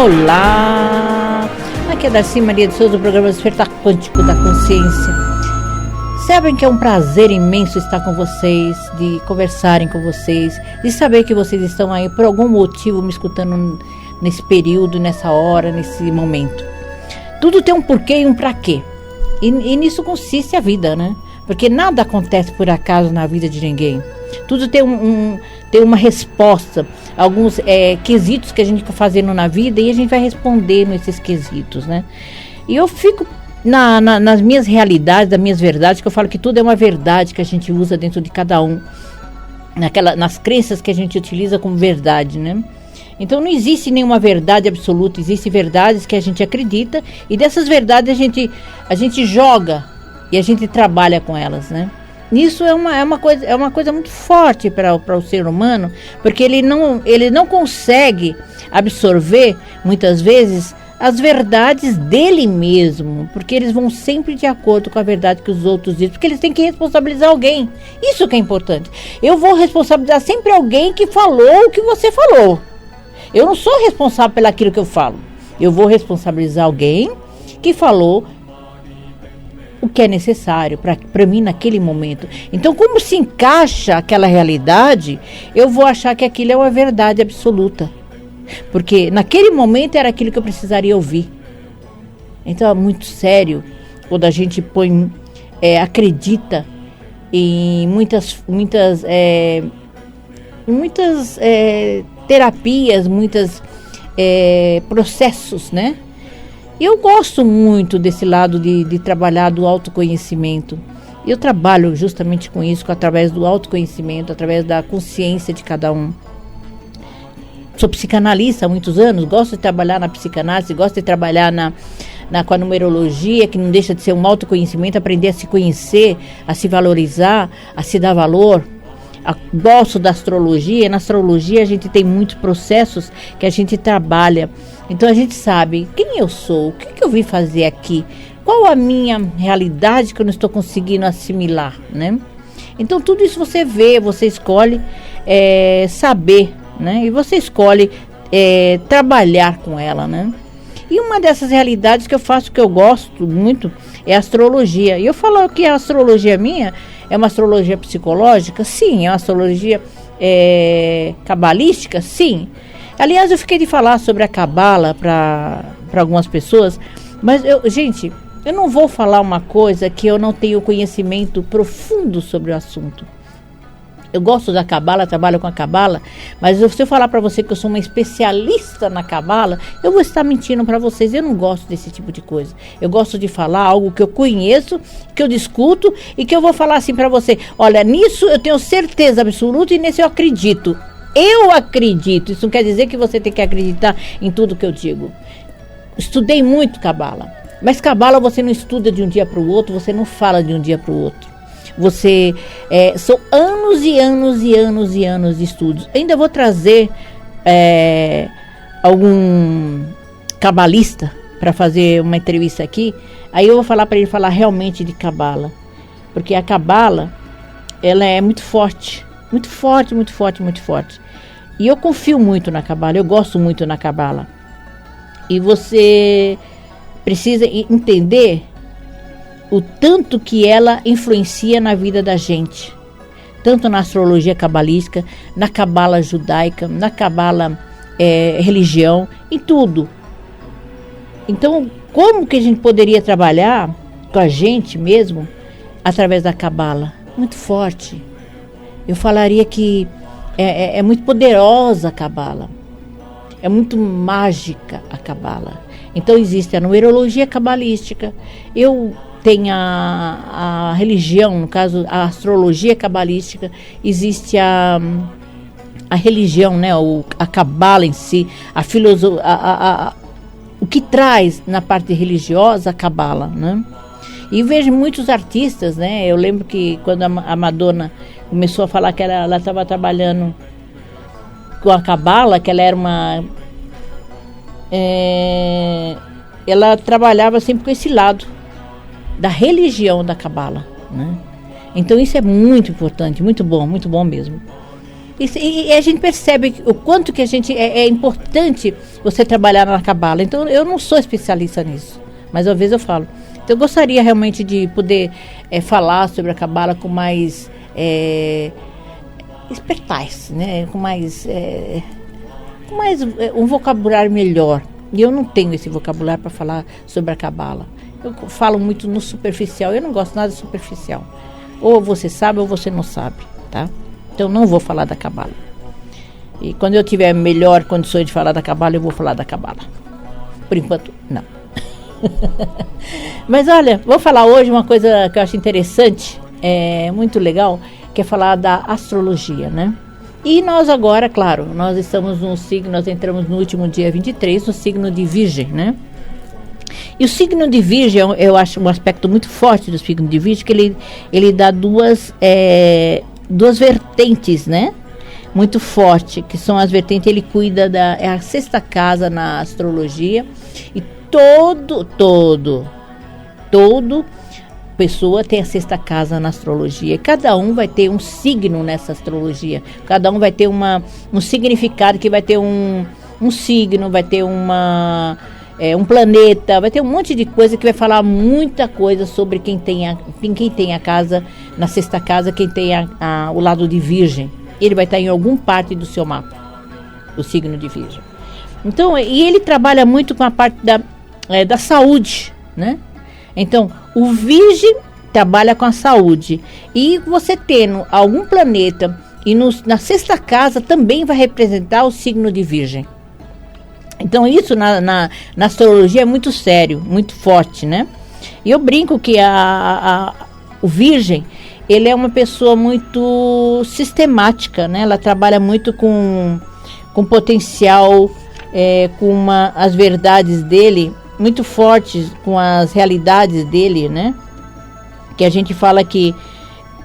Olá, aqui é Darcy Maria de Souza, do programa Despertar Quântico da Consciência. Sabem que é um prazer imenso estar com vocês, de conversarem com vocês, de saber que vocês estão aí por algum motivo me escutando nesse período, nessa hora, nesse momento. Tudo tem um porquê e um pra quê. E nisso consiste a vida, né? Porque nada acontece por acaso na vida de ninguém. Tudo tem tem uma resposta, alguns quesitos que a gente está fazendo na vida e a gente vai respondendo esses quesitos, né? E eu fico nas minhas realidades, das minhas verdades, que eu falo que tudo é uma verdade que a gente usa dentro de cada um, nas crenças que a gente utiliza como verdade, né? Então não existe nenhuma verdade absoluta, existem verdades que a gente acredita e dessas verdades a gente joga e a gente trabalha com elas, né? Isso é uma coisa muito forte para o ser humano, porque ele não consegue absorver, muitas vezes, as verdades dele mesmo, porque eles vão sempre de acordo com a verdade que os outros dizem, porque eles têm que responsabilizar alguém. Isso que é importante. Eu vou responsabilizar sempre alguém que falou o que você falou. Eu não sou responsável pelo aquilo que eu falo. Eu vou responsabilizar alguém que falou o que é necessário para mim naquele momento. Então, como se encaixa aquela realidade, eu vou achar que aquilo é uma verdade absoluta. Porque naquele momento era aquilo que eu precisaria ouvir. Então é muito sério quando a gente acredita em muitas terapias, muitos processos, né? E eu gosto muito desse lado de trabalhar do autoconhecimento. Eu trabalho justamente com isso, através do autoconhecimento, através da consciência de cada um. Sou psicanalista há muitos anos, gosto de trabalhar na psicanálise, gosto de trabalhar com a numerologia, que não deixa de ser um autoconhecimento, aprender a se conhecer, a se valorizar, a se dar valor. Gosto da astrologia, e na astrologia a gente tem muitos processos que a gente trabalha. Então a gente sabe quem eu sou, o que eu vim fazer aqui, qual a minha realidade que eu não estou conseguindo assimilar, né? Então tudo isso você vê, você escolhe saber, né? E você escolhe trabalhar com ela, né? E uma dessas realidades que eu faço, que eu gosto muito, é a astrologia. E eu falo que a astrologia minha é uma astrologia psicológica? Sim. É uma astrologia cabalística? Sim. Aliás, eu fiquei de falar sobre a cabala para algumas pessoas, mas gente, eu não vou falar uma coisa que eu não tenho conhecimento profundo sobre o assunto. Eu gosto da cabala, trabalho com a cabala, mas se eu falar para você que eu sou uma especialista na cabala, eu vou estar mentindo para vocês. Eu não gosto desse tipo de coisa. Eu gosto de falar algo que eu conheço, que eu discuto e que eu vou falar assim para você. Olha, nisso eu tenho certeza absoluta e nesse eu acredito. Eu acredito. Isso não quer dizer que você tem que acreditar em tudo que eu digo. Estudei muito cabala, mas cabala você não estuda de um dia para o outro, você não fala de um dia para o outro. São anos e anos e anos e anos de estudos. Ainda vou trazer algum cabalista para fazer uma entrevista aqui. Aí eu vou falar para ele falar realmente de cabala, porque a cabala ela é muito forte, muito forte, muito forte, muito forte. E eu confio muito na cabala, eu gosto muito na cabala. E você precisa entender o tanto que ela influencia na vida da gente, tanto na astrologia cabalística, na cabala judaica, na cabala religião, em tudo. Então, como que a gente poderia trabalhar com a gente mesmo através da cabala? Muito forte. Eu falaria que é muito poderosa a cabala, é muito mágica a cabala. Então existe a numerologia cabalística, tem a religião, no caso a astrologia cabalística, existe a religião, né, a cabala em si, a filosofia, o que traz na parte religiosa a cabala, né? E vejo muitos artistas, né? Eu lembro que quando a Madonna começou a falar que ela estava trabalhando com a cabala, que ela era ela trabalhava sempre com esse lado da religião da cabala, né? Então isso é muito importante, muito bom mesmo. E a gente percebe o quanto que a gente é importante você trabalhar na Cabala. Então, eu não sou especialista nisso, mas às vezes eu falo. Então, eu gostaria realmente de poder falar sobre a Cabala com mais expertise, né? Com mais um vocabulário melhor. E eu não tenho esse vocabulário para falar sobre a Cabala. Eu falo muito no superficial. Eu não gosto nada de superficial. Ou você sabe ou você não sabe, tá? Então, não vou falar da Cabala. E quando eu tiver melhor condições de falar da Cabala, eu vou falar da Cabala. Por enquanto, não. Mas olha, vou falar hoje uma coisa que eu acho interessante, muito legal, que é falar da astrologia, né? E nós agora, claro, nós estamos no signo, nós entramos no último dia 23, no signo de Virgem, né? E o signo de Virgem, eu acho um aspecto muito forte do signo de Virgem, que ele dá duas vertentes, né? Muito forte, que são as vertentes, ele cuida é a sexta casa na astrologia, e todo pessoa tem a sexta casa na astrologia, e cada um vai ter um signo nessa astrologia, cada um vai ter um significado, que vai ter um signo, vai ter um planeta, vai ter um monte de coisa que vai falar muita coisa sobre quem tem a casa, na sexta casa, quem tem o lado de Virgem. Ele vai estar em alguma parte do seu mapa, o signo de Virgem. Então, e ele trabalha muito com a parte da saúde, né? Então, o Virgem trabalha com a saúde. E você tendo algum planeta, e na sexta casa também vai representar o signo de Virgem. Então, isso na astrologia é muito sério, muito forte, né? E eu brinco que o Virgem, ele é uma pessoa muito sistemática, né? Ela trabalha muito com potencial, com as verdades dele muito fortes, com as realidades dele, né? Que a gente fala que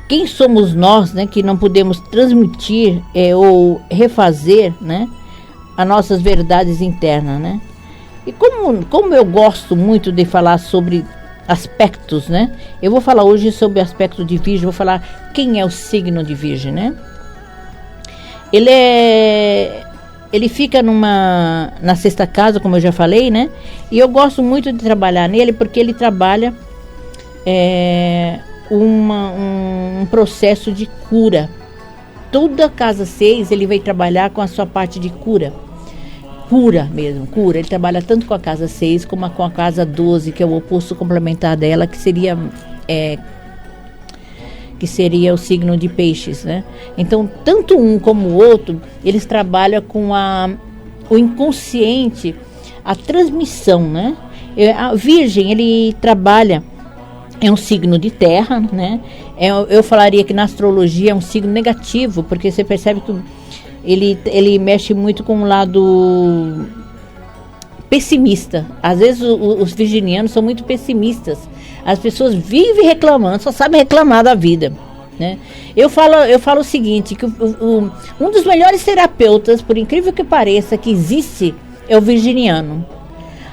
quem somos nós, né? Que não podemos transmitir ou refazer, né? As nossas verdades internas, né? E como eu gosto muito de falar sobre aspectos, né? Eu vou falar hoje sobre o aspecto de Virgem, vou falar quem é o signo de Virgem, né? Ele fica na sexta casa, como eu já falei, né? E eu gosto muito de trabalhar nele porque ele trabalha um processo de cura. Toda casa 6 ele vai trabalhar com a sua parte de cura. Cura mesmo, cura. Ele trabalha tanto com a casa 6 como com a casa 12, que é o oposto complementar dela, que seria o signo de Peixes, né? Então, tanto um como o outro, eles trabalham com o inconsciente, a transmissão, né? A Virgem, ele trabalha, é um signo de terra, né? Eu falaria que na astrologia é um signo negativo, porque você percebe que ele mexe muito com o lado pessimista. Às vezes os virginianos são muito pessimistas. As pessoas vivem reclamando, só sabem reclamar da vida, né? Eu falo o seguinte, que um dos melhores terapeutas, por incrível que pareça, que existe, é o virginiano.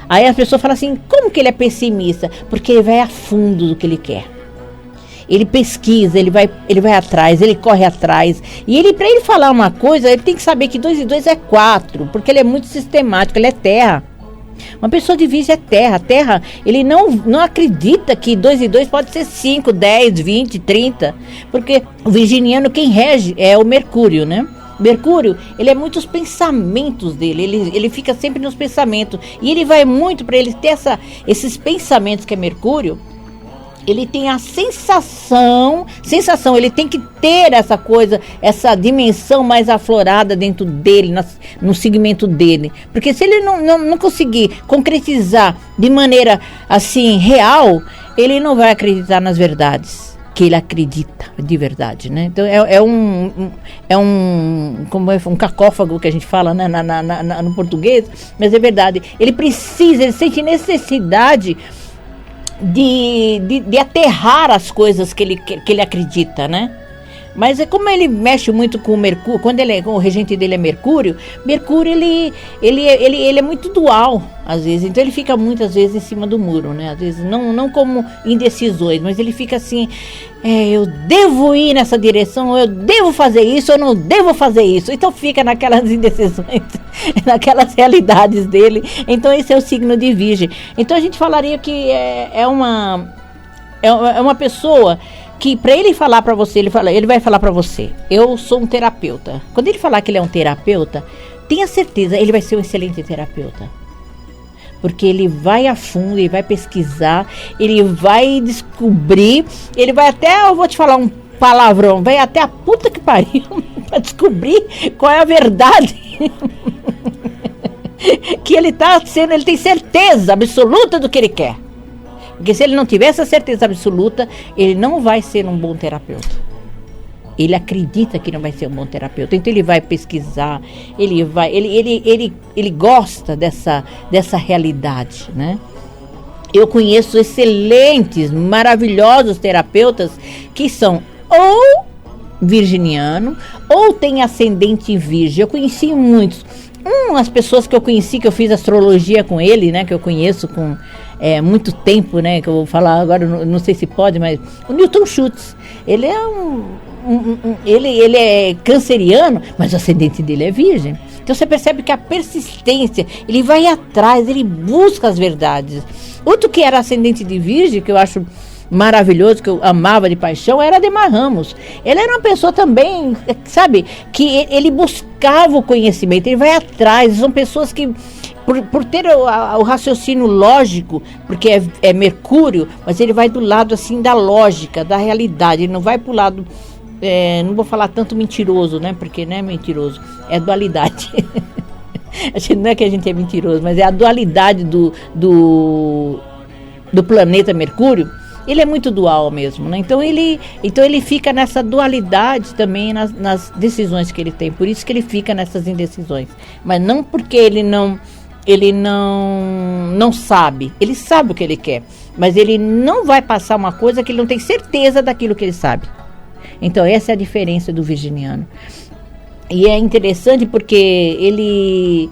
Aí as pessoas falam assim, como que ele é pessimista? Porque ele vai a fundo do que ele quer. Ele pesquisa, ele vai atrás, ele corre atrás. E para ele falar uma coisa, ele tem que saber que 2 e 2 é 4, porque ele é muito sistemático, ele é terra. Uma pessoa de Virgem é terra. Terra, ele não acredita que 2 e 2 pode ser 5, 10, 20, 30. Porque o virginiano, quem rege é o Mercúrio, né? Mercúrio, ele é muito os pensamentos dele, ele fica sempre nos pensamentos. E ele vai muito para ele ter esses pensamentos que é Mercúrio. Ele tem a sensação, ele tem que ter essa coisa, essa dimensão mais aflorada dentro dele, no segmento dele. Porque se ele não conseguir concretizar de maneira assim real, ele não vai acreditar nas verdades que ele acredita de verdade, né? Então um cacófago que a gente fala, né, no português, mas é verdade. Ele sente necessidade de aterrar as coisas que ele acredita, né? Mas é como ele mexe muito com o Mercúrio, quando o regente dele é Mercúrio, ele é muito dual, às vezes. Então ele fica muitas vezes em cima do muro, né? Às vezes não como indecisões, mas ele fica assim, eu devo ir nessa direção, eu devo fazer isso, eu não devo fazer isso. Então fica naquelas indecisões, naquelas realidades dele. Então esse é o signo de Virgem. Então a gente falaria que é uma pessoa que, para ele falar para você, ele vai falar para você: eu sou um terapeuta. Quando ele falar que ele é um terapeuta, tenha certeza, ele vai ser um excelente terapeuta. Porque ele vai a fundo, ele vai pesquisar, ele vai descobrir, ele vai até, eu vou te falar um palavrão, vai até a puta que pariu para descobrir qual é a verdade. Que ele tem certeza absoluta do que ele quer. Porque se ele não tiver essa certeza absoluta, ele não vai ser um bom terapeuta. Ele acredita que não vai ser um bom terapeuta. Então ele vai pesquisar, ele gosta dessa realidade, né? Eu conheço excelentes, maravilhosos terapeutas que são ou virginiano ou tem ascendente em virgem. Eu conheci muitos. As pessoas que eu conheci, que eu fiz astrologia com ele, né? Que eu conheço com muito tempo, né? Que eu vou falar agora, não sei se pode, mas o Newton Schultz, ele é ele é canceriano, mas o ascendente dele é virgem. Então você percebe que a persistência, ele vai atrás, ele busca as verdades. Outro que era ascendente de virgem, que eu acho maravilhoso, que eu amava de paixão, era Adhemar Ramos. Ele era uma pessoa também, sabe, que ele buscava o conhecimento, ele vai atrás. São pessoas que, por ter o raciocínio lógico, porque é Mercúrio, mas ele vai do lado assim da lógica, da realidade, ele não vai pro lado, não vou falar tanto mentiroso, né, porque não é mentiroso, é dualidade. Não é que a gente é mentiroso, mas é a dualidade do planeta Mercúrio. Ele é muito dual mesmo, né? Então ele fica nessa dualidade também nas decisões que ele tem. Por isso que ele fica nessas indecisões. Mas não porque ele não sabe. Ele sabe o que ele quer. Mas ele não vai passar uma coisa que ele não tem certeza daquilo que ele sabe. Então essa é a diferença do virginiano. E é interessante porque ele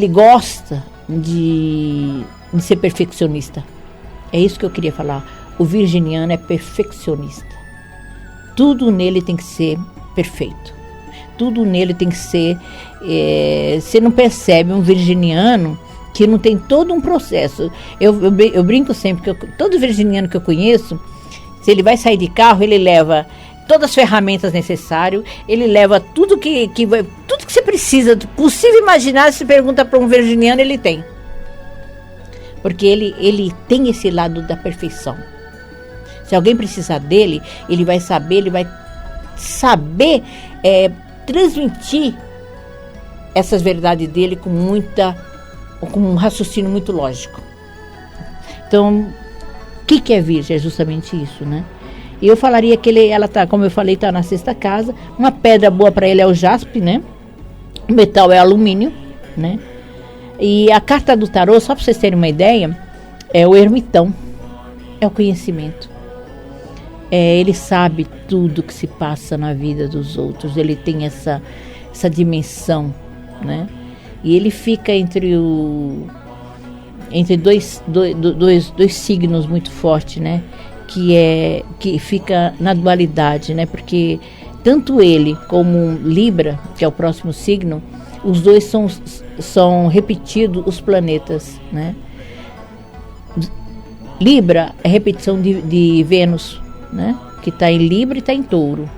gosta de ser perfeccionista. É isso que eu queria falar. O virginiano é perfeccionista. Tudo nele tem que ser perfeito. Tudo nele tem que ser... você não percebe um virginiano que não tem todo um processo. Eu brinco sempre, que todo virginiano que eu conheço, se ele vai sair de carro, ele leva todas as ferramentas necessárias, ele leva tudo que você precisa, possível imaginar, se pergunta para um virginiano, ele tem. Porque ele tem esse lado da perfeição. Se alguém precisar dele, ele vai saber transmitir essas verdades dele com um raciocínio muito lógico. Então, o que é virgem? É justamente isso, né? E eu falaria que ela tá, como eu falei, tá na sexta casa. Uma pedra boa para ele é o jaspe, né? O metal é alumínio, né? E a carta do tarô, só para vocês terem uma ideia, é o ermitão, é o conhecimento. Ele sabe tudo que se passa na vida dos outros, ele tem essa dimensão, né? E ele fica entre dois signos muito fortes, né? Que fica na dualidade, né? Porque tanto ele como Libra, que é o próximo signo, os dois são repetidos os planetas, né? Libra é repetição de Vênus, né? Que está em Libra e está em Touro.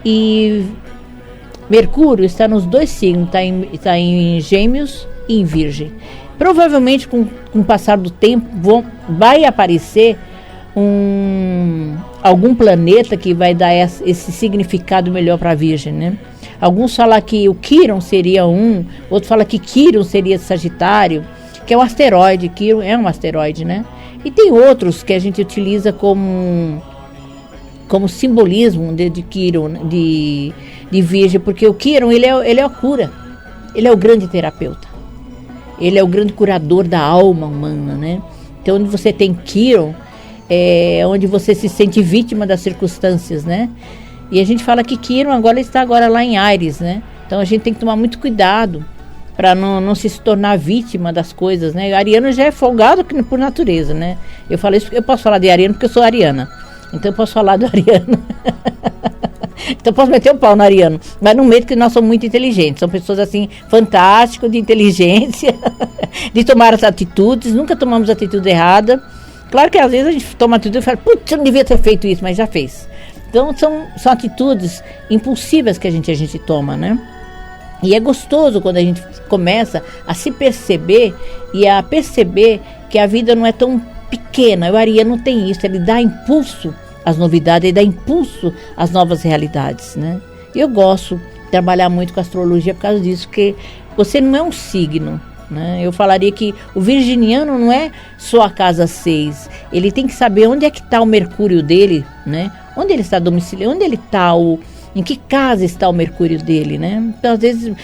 E Mercúrio está nos dois signos, está em Gêmeos e em Virgem. Provavelmente, com o passar do tempo, vai aparecer algum planeta que vai dar esse significado melhor para a Virgem, né? Alguns falam que o Quirón seria outros falam que Quirón seria Sagitário, que é um asteroide. Quirón é um asteroide, né? E tem outros que a gente utiliza como simbolismo de Quirón, de Virgem, porque o Quirón, ele é a cura, ele é o grande terapeuta, ele é o grande curador da alma humana, né? Então, onde você tem Quirón, é onde você se sente vítima das circunstâncias, né? E a gente fala que Quirón agora está lá em Áries, né? Então a gente tem que tomar muito cuidado para não se tornar vítima das coisas, né? O ariano já é folgado por natureza, né? Eu falo isso porque eu posso falar de ariano porque eu sou ariana. Então eu posso falar do ariano. Então eu posso meter o pau no ariano. Mas não medo que nós somos muito inteligentes. São pessoas assim, fantásticas, de inteligência, de tomar as atitudes. Nunca tomamos atitude errada. Claro que às vezes a gente toma atitude e fala, putz, eu não devia ter feito isso, mas já fez. Então são atitudes impulsivas que a gente toma, né? E é gostoso quando a gente começa a se perceber e a perceber que a vida não é tão pequena. O ariano tem isso, ele dá impulso às novidades, ele dá impulso às novas realidades, né? E eu gosto de trabalhar muito com astrologia por causa disso, porque você não é um signo, né? Eu falaria que o virginiano não é só a casa 6, ele tem que saber onde é que está o Mercúrio dele, né? Onde ele está domiciliado, onde ele está em que casa está o Mercúrio dele, né? Então, às vezes,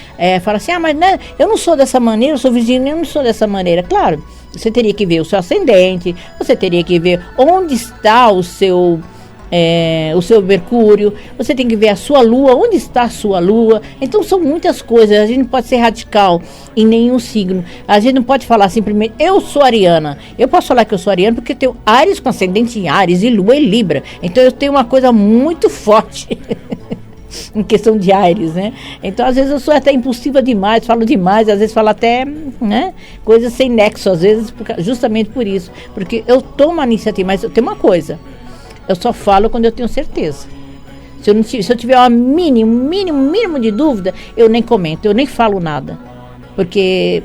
fala assim, mas né, eu não sou dessa maneira, eu sou virginiano, eu não sou dessa maneira. Claro, você teria que ver o seu ascendente, você teria que ver onde está o seu Mercúrio, você tem que ver a sua Lua, onde está a sua Lua. Então, são muitas coisas, a gente não pode ser radical em nenhum signo. A gente não pode falar simplesmente, eu sou ariana. Eu posso falar que eu sou ariana porque eu tenho Áries com ascendente em Áries e Lua em Libra. Então, eu tenho uma coisa muito forte em questão de Áries, né? Então, às vezes, eu sou até impulsiva demais, falo demais, às vezes falo até, né, coisas sem nexo, às vezes, justamente por isso. Porque eu tomo a iniciativa, mas eu tenho uma coisa, eu só falo quando eu tenho certeza. Se eu tiver um mínimo de dúvida, eu nem comento, eu nem falo nada. Porque,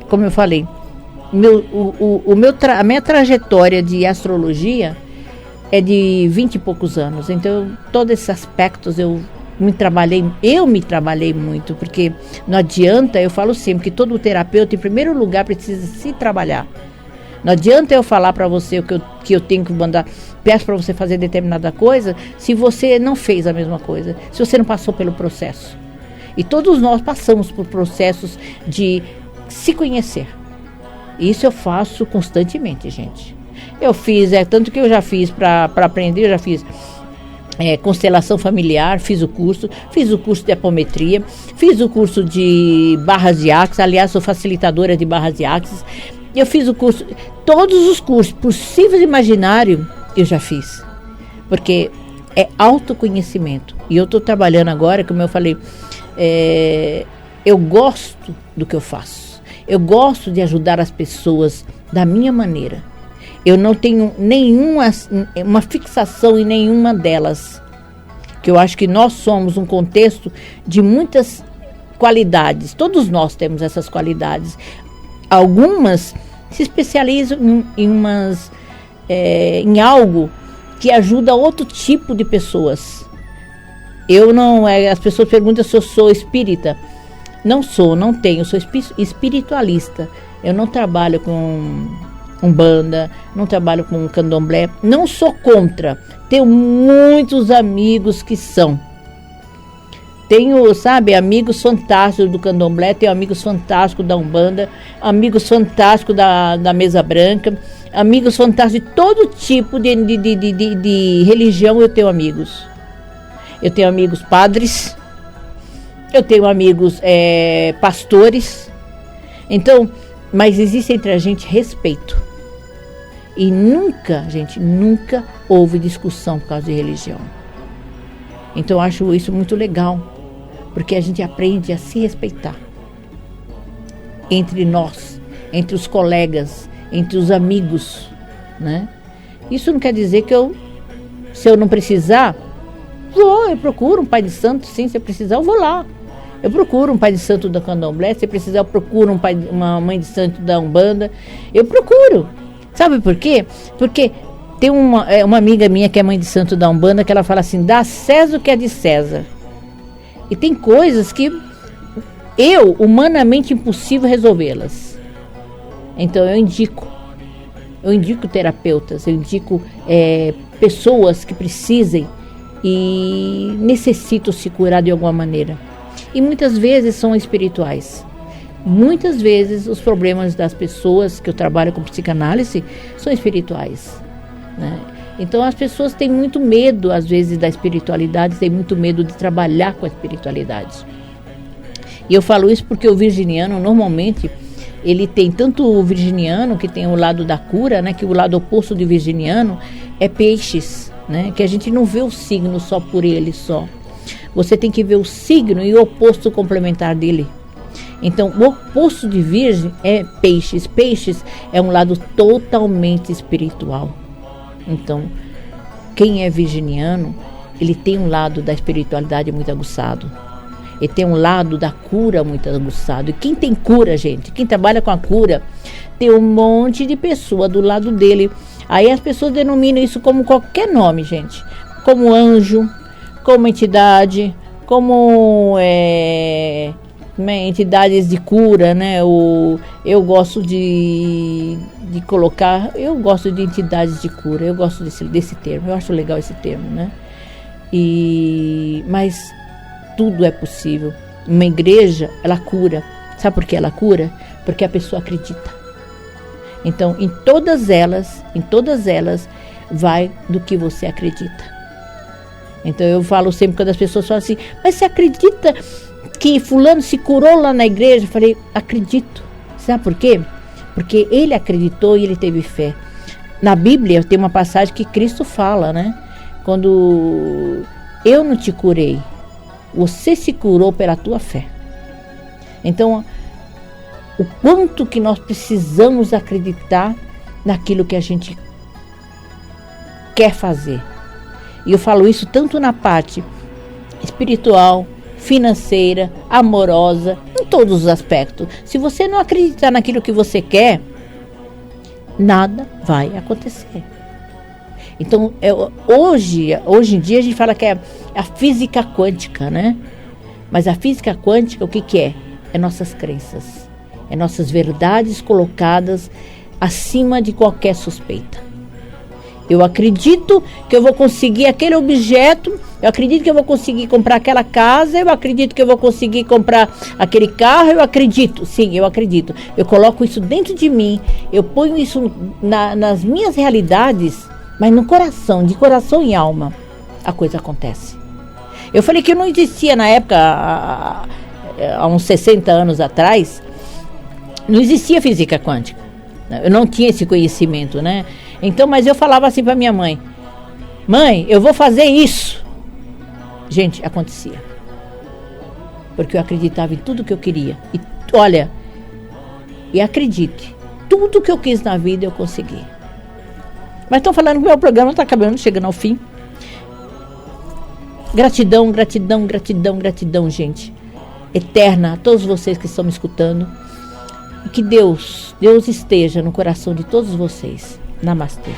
como eu falei, a minha trajetória de astrologia é de 20 e poucos anos. Então, todos esses aspectos eu me trabalhei muito, porque não adianta, eu falo sempre que todo terapeuta, em primeiro lugar, precisa se trabalhar. Não adianta eu falar para você o que eu tenho que mandar, peço para você fazer determinada coisa, se você não fez a mesma coisa, se você não passou pelo processo. E todos nós passamos por processos de se conhecer. Isso eu faço constantemente, gente. Eu fiz, tanto que eu já fiz para aprender, eu já fiz constelação familiar, fiz o curso de apometria, fiz o curso de barras de axis, aliás, sou facilitadora de barras de axis. Eu fiz o curso, todos os cursos possíveis e imaginários eu já fiz, porque é autoconhecimento. E eu estou trabalhando agora, como eu falei, eu gosto do que eu faço, eu gosto de ajudar as pessoas da minha maneira. Eu não tenho uma fixação em nenhuma delas, que eu acho que nós somos um contexto de muitas qualidades, todos nós temos essas qualidades. Algumas se especializam em algo que ajuda outro tipo de pessoas. As pessoas perguntam se eu sou espírita. Não sou, não tenho, sou espiritualista. Eu não trabalho com Umbanda, não trabalho com Candomblé, não sou contra. Tenho muitos amigos que são. Tenho, amigos fantásticos do Candomblé, tenho amigos fantásticos da Umbanda, amigos fantásticos da Mesa Branca, amigos fantásticos de todo tipo de religião. Eu tenho amigos. Eu tenho amigos padres, eu tenho amigos pastores. Então, mas existe entre a gente respeito. E nunca houve discussão por causa de religião. Então eu acho isso muito legal. Porque a gente aprende a se respeitar entre nós, entre os colegas, entre os amigos, né? Isso não quer dizer que se eu não precisar, eu procuro um pai de santo, sim, se eu precisar eu vou lá. Eu procuro um pai de santo da Candomblé, se eu precisar eu procuro uma mãe de santo da Umbanda, eu procuro. Sabe por quê? Porque tem uma amiga minha que é mãe de santo da Umbanda, que ela fala assim, dá a César o que é de César. E tem coisas que humanamente impossível resolvê-las. Então eu indico terapeutas, eu indico pessoas que precisem e necessitam se curar de alguma maneira. E muitas vezes são espirituais. Muitas vezes os problemas das pessoas que eu trabalho com psicanálise são espirituais, né? Então as pessoas têm muito medo, às vezes, da espiritualidade, têm muito medo de trabalhar com a espiritualidade. E eu falo isso porque o virginiano, normalmente, ele tem tanto o virginiano, que tem o lado da cura, né, que o lado oposto do virginiano é peixes, né, que a gente não vê o signo só por ele só. Você tem que ver o signo e o oposto complementar dele. Então, o oposto de virgem é peixes. Peixes é um lado totalmente espiritual. Então, quem é virginiano, ele tem um lado da espiritualidade muito aguçado. Ele tem um lado da cura muito aguçado. E quem tem cura, gente, quem trabalha com a cura, tem um monte de pessoa do lado dele. Aí as pessoas denominam isso como qualquer nome, gente. Como anjo, como entidade, como entidades de cura, né? Eu gosto de colocar, eu gosto de entidades de cura, eu gosto desse termo, eu acho legal esse termo, né? Mas tudo é possível. Uma igreja, ela cura. Sabe por que ela cura? Porque a pessoa acredita. Então, em todas elas, vai do que você acredita. Então, eu falo sempre quando as pessoas falam assim, mas você acredita que fulano se curou lá na igreja? Eu falei, acredito. Sabe por quê? Porque ele acreditou e ele teve fé. Na Bíblia tem uma passagem que Cristo fala, né? Quando eu não te curei, você se curou pela tua fé. Então, o quanto que nós precisamos acreditar naquilo que a gente quer fazer. E eu falo isso tanto na parte espiritual, financeira, amorosa, em todos os aspectos. Se você não acreditar naquilo que você quer, nada vai acontecer. Então, hoje em dia a gente fala que é a física quântica, né? Mas a física quântica, o que é? É nossas crenças. É nossas verdades colocadas acima de qualquer suspeita. Eu acredito que eu vou conseguir aquele objeto, eu acredito que eu vou conseguir comprar aquela casa, eu acredito que eu vou conseguir comprar aquele carro, eu acredito, sim, eu acredito. Eu coloco isso dentro de mim, eu ponho isso nas minhas realidades, mas no coração, de coração e alma, a coisa acontece. Eu falei que não existia na época, há uns 60 anos atrás, não existia física quântica. Eu não tinha esse conhecimento, né? Então, mas eu falava assim para minha mãe, mãe, eu vou fazer isso. Gente, acontecia. Porque eu acreditava em tudo que eu queria. E olha, e acredite, tudo que eu quis na vida eu consegui. Mas estou falando que o meu programa está acabando, chegando ao fim. Gratidão, gratidão, gratidão, gratidão, gente. Eterna a todos vocês que estão me escutando. E que Deus esteja no coração de todos vocês. Namastê.